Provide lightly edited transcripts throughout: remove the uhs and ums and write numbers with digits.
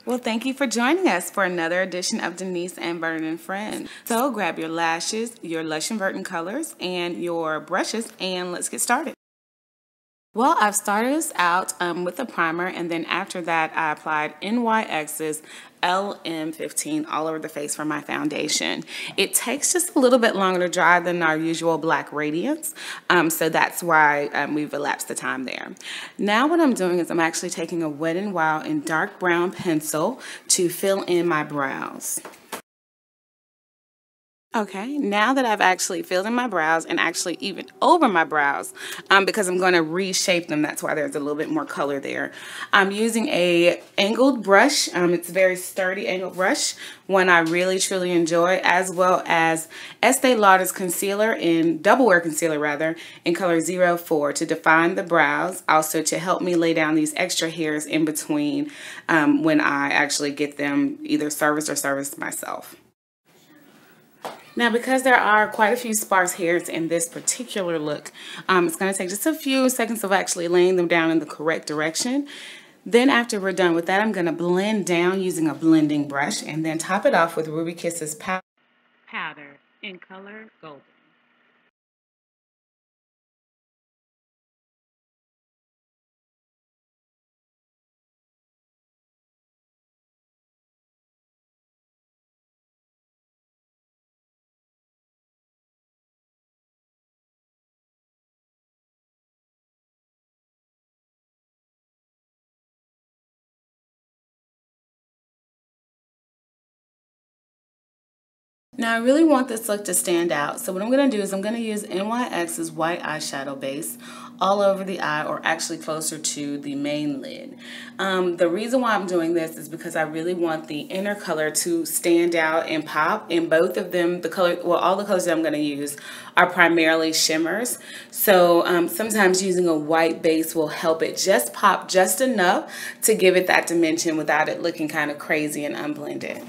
Well, thank you for joining us for another edition of Denise and Verdant and Friends. So grab your lashes, your Lush and Verdant colors, and your brushes, and let's get started. Well, I've started this out with a primer, and then after that I applied NYX's LM15 all over the face for my foundation. It takes just a little bit longer to dry than our usual black radiance, so that's why we've elapsed the time there. Now what I'm doing is I'm actually taking a Wet n Wild and dark brown pencil to fill in my brows. Okay, now that I've actually filled in my brows and actually even over my brows, because I'm going to reshape them, that's why there's a little bit more color there. I'm using a angled brush. It's a very sturdy angled brush, one I really truly enjoy, as well as Este Lauder's concealer in double wear concealer rather in color 04 to define the brows, also to help me lay down these extra hairs in between when I actually get them either serviced or serviced myself. Now, because there are quite a few sparse hairs in this particular look, it's going to take just a few seconds of actually laying them down in the correct direction. Then after we're done with that, I'm going to blend down using a blending brush and then top it off with Ruby Kisses powder in color Golden. Now I really want this look to stand out, so what I'm going to do is I'm going to use NYX's white eyeshadow base all over the eye, or actually closer to the main lid. The reason why I'm doing this is because I really want the inner color to stand out and pop. In both of them, all the colors that I'm going to use are primarily shimmers. So sometimes using a white base will help it just pop just enough to give it that dimension without it looking kind of crazy and unblended.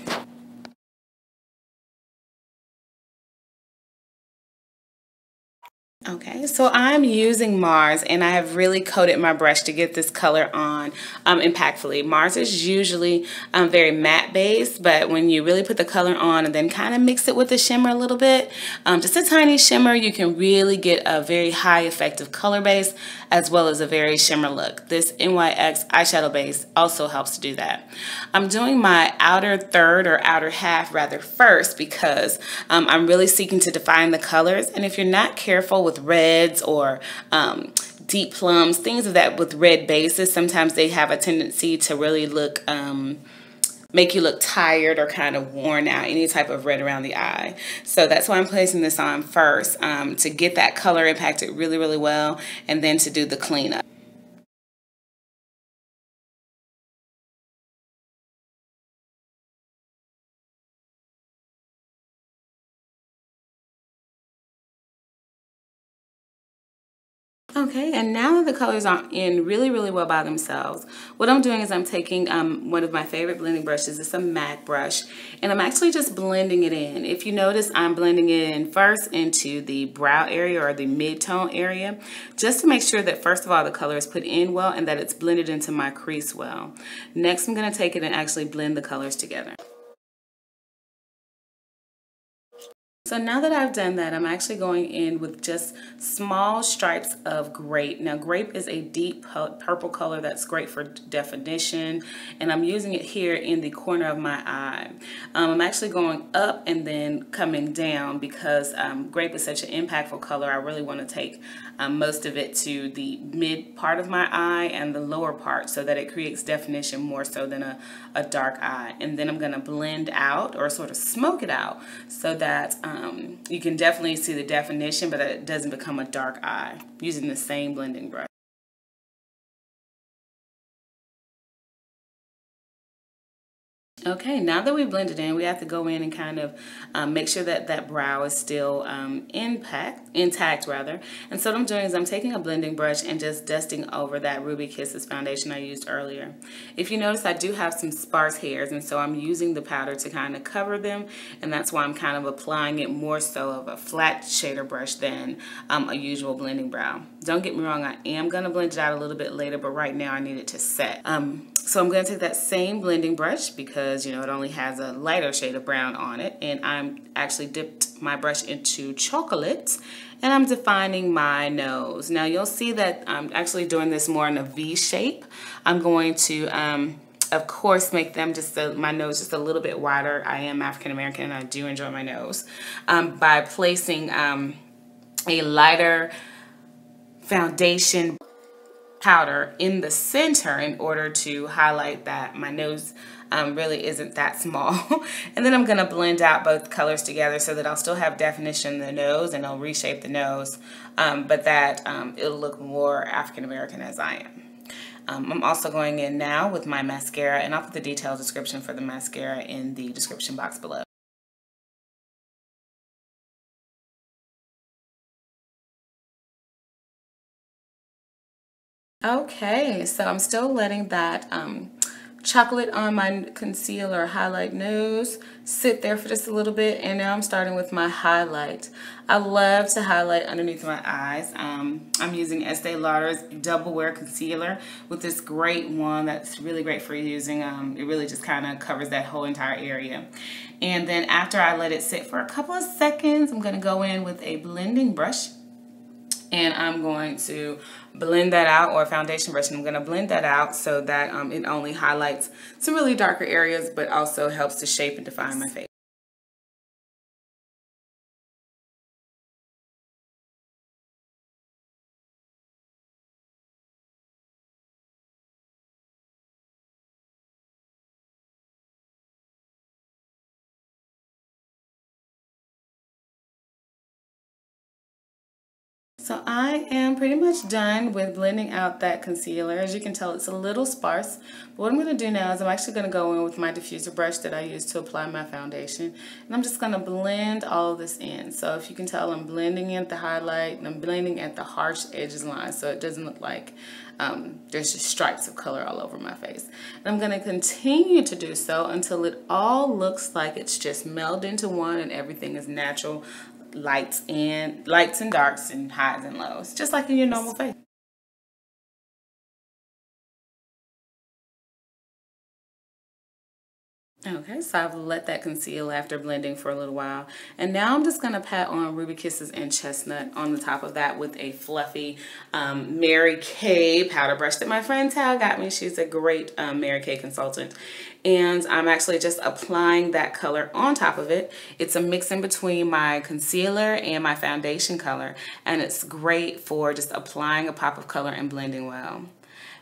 Okay, so I'm using Mars, and I have really coated my brush to get this color on impactfully. Mars is usually very matte based, but when you really put the color on and then kind of mix it with the shimmer a little bit, just a tiny shimmer, you can really get a very high effective color base as well as a very shimmer look. This NYX eyeshadow base also helps to do that. I'm doing my outer third, or outer half rather, first, because I'm really seeking to define the colors, and if you're not careful with reds or deep plums, things of that with red bases, sometimes they have a tendency to really look make you look tired or kind of worn out, any type of red around the eye. So that's why I'm placing this on first, to get that color impacted really, really well, and then to do the cleanup. Okay, and now that the colors are in really, really well by themselves, what I'm doing is I'm taking one of my favorite blending brushes. It's a MAC brush, and I'm actually just blending it in. If you notice, I'm blending it in first into the brow area or the mid-tone area, just to make sure that first of all the color is put in well and that it's blended into my crease well. Next, I'm going to take it and actually blend the colors together. So now that I've done that, I'm actually going in with just small stripes of grape. Now, grape is a deep purple color that's great for definition, and I'm using it here in the corner of my eye. I'm actually going up and then coming down because grape is such an impactful color. I really want to take most of it to the mid part of my eye and the lower part so that it creates definition more so than a dark eye. And then I'm going to blend out, or sort of smoke it out, so that you can definitely see the definition, but it doesn't become a dark eye, using the same blending brush. Okay, now that we've blended in, we have to go in and kind of make sure that that brow is still intact rather. And so what I'm doing is I'm taking a blending brush and just dusting over that Ruby Kisses foundation I used earlier. If you notice, I do have some sparse hairs, and so I'm using the powder to kind of cover them, and that's why I'm kind of applying it more so of a flat shader brush than a usual blending brow. Don't get me wrong, I am going to blend it out a little bit later, but right now I need it to set. So I'm going to take that same blending brush because, you know, it only has a lighter shade of brown on it. And I'm actually dipped my brush into chocolate and I'm defining my nose. Now you'll see that I'm actually doing this more in a V shape. I'm going to, of course, make them just my nose just a little bit wider. I am African American and I do enjoy my nose. By placing a lighter foundation powder in the center in order to highlight that my nose really isn't that small. And then I'm going to blend out both colors together so that I'll still have definition in the nose and I'll reshape the nose, but that it'll look more African American as I am. I'm also going in now with my mascara, and I'll put the detailed description for the mascara in the description box below. Okay, so I'm still letting that chocolate on my concealer highlight nose sit there for just a little bit, and now I'm starting with my highlight. I love to highlight underneath my eyes. I'm using Este Lauder's Double Wear Concealer with this great one that's really great for using. It really just kind of covers that whole entire area. And then after I let it sit for a couple of seconds, I'm going to go in with a blending brush. And I'm going to blend that out, or a foundation brush, and I'm going to blend that out so that it only highlights some really darker areas, but also helps to shape and define my face. So I am pretty much done with blending out that concealer. As you can tell, it's a little sparse. But what I'm going to do now is I'm actually going to go in with my diffuser brush that I use to apply my foundation. And I'm just going to blend all of this in. So if you can tell, I'm blending in the highlight and I'm blending at the harsh edges line so it doesn't look like there's just stripes of color all over my face. And I'm going to continue to do so until it all looks like it's just melded into one and everything is natural. Lights and darks and highs and lows, just like in your normal face. Okay, so I've let that conceal after blending for a little while. And now I'm just going to pat on Ruby Kisses and Chestnut on the top of that with a fluffy Mary Kay powder brush that my friend Tal got me. She's a great Mary Kay consultant. And I'm actually just applying that color on top of it. It's a mix in between my concealer and my foundation color. And it's great for just applying a pop of color and blending well.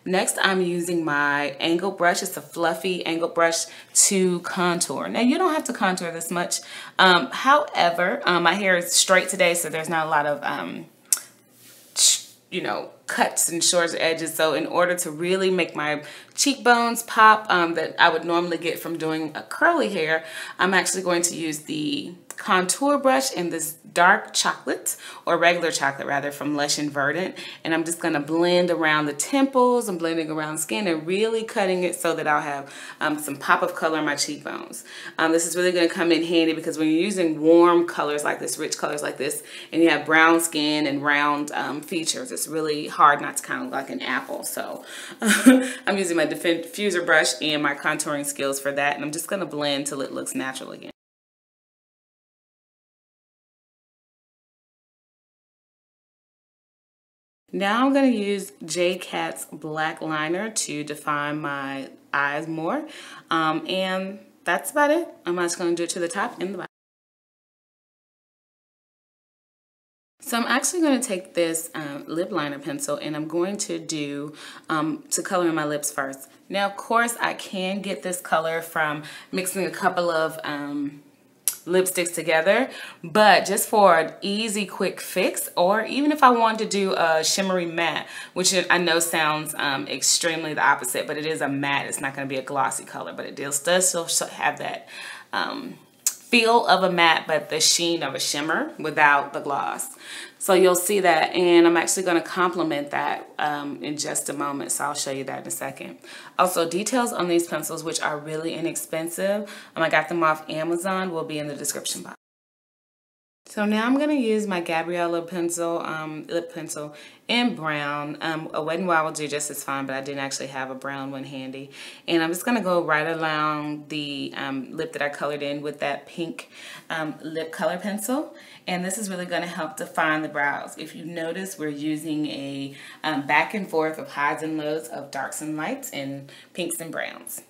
Next, I'm using my angled brush. It's a fluffy angled brush to contour. Now, you don't have to contour this much. However, my hair is straight today, so there's not a lot of, you know, cuts and short edges. So in order to really make my cheekbones pop that I would normally get from doing a curly hair, I'm actually going to use the contour brush in this dark chocolate, or regular chocolate rather, from Lush and Verdant, and I'm just going to blend around the temples and blending around the skin and really cutting it so that I'll have some pop of color in my cheekbones. This is really going to come in handy because when you're using warm colors like this, rich colors like this, and you have brown skin and round features, it's really hard not to kind of look like an apple. So I'm using my diffuser brush and my contouring skills for that, and I'm just going to blend till it looks natural again. Now I'm going to use JCat's black liner to define my eyes more, and that's about it. I'm just going to do it to the top and the bottom. So I'm actually going to take this lip liner pencil and I'm going to do to color in my lips first. Now, of course, I can get this color from mixing a couple of lipsticks together, but just for an easy quick fix, or even if I wanted to do a shimmery matte, which I know sounds extremely the opposite, but it is a matte. It's not going to be a glossy color, but it does still have that feel of a matte, but the sheen of a shimmer without the gloss. So you'll see that, and I'm actually going to complement that in just a moment, so I'll show you that in a second. Also, details on these pencils, which are really inexpensive, I got them off Amazon, will be in the description box. So now I'm going to use my Gabrielle lip pencil in brown. A Wet n Wild will do just as fine, but I didn't actually have a brown one handy. And I'm just going to go right along the lip that I colored in with that pink lip color pencil. And this is really going to help define the brows. If you notice, we're using a back and forth of highs and lows of darks and lights and pinks and browns.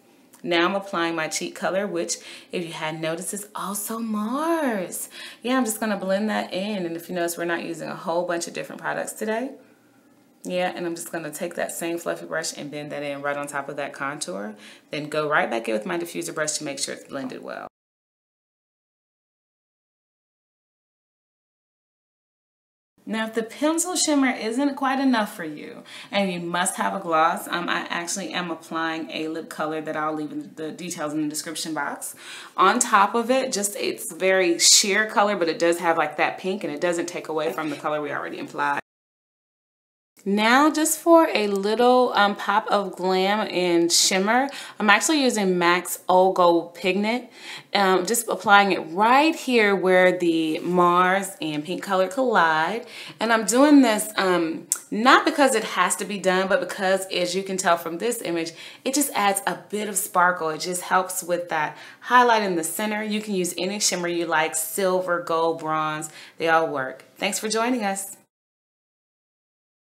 Now I'm applying my cheek color, which, if you hadn't noticed, is also Mars. Yeah, I'm just going to blend that in. And if you notice, we're not using a whole bunch of different products today. Yeah, and I'm just going to take that same fluffy brush and bend that in right on top of that contour. Then go right back in with my diffuser brush to make sure it's blended well. Now, if the pencil shimmer isn't quite enough for you and you must have a gloss, I actually am applying a lip color that I'll leave in the details in the description box. On top of it, it's very sheer color, but it does have like that pink and it doesn't take away from the color we already applied. Now, just for a little pop of glam and shimmer, I'm actually using MAC's Old Gold Pigment. Just applying it right here where the Mars and pink color collide. And I'm doing this not because it has to be done, but because, as you can tell from this image, it just adds a bit of sparkle. It just helps with that highlight in the center. You can use any shimmer you like, silver, gold, bronze, they all work. Thanks for joining us.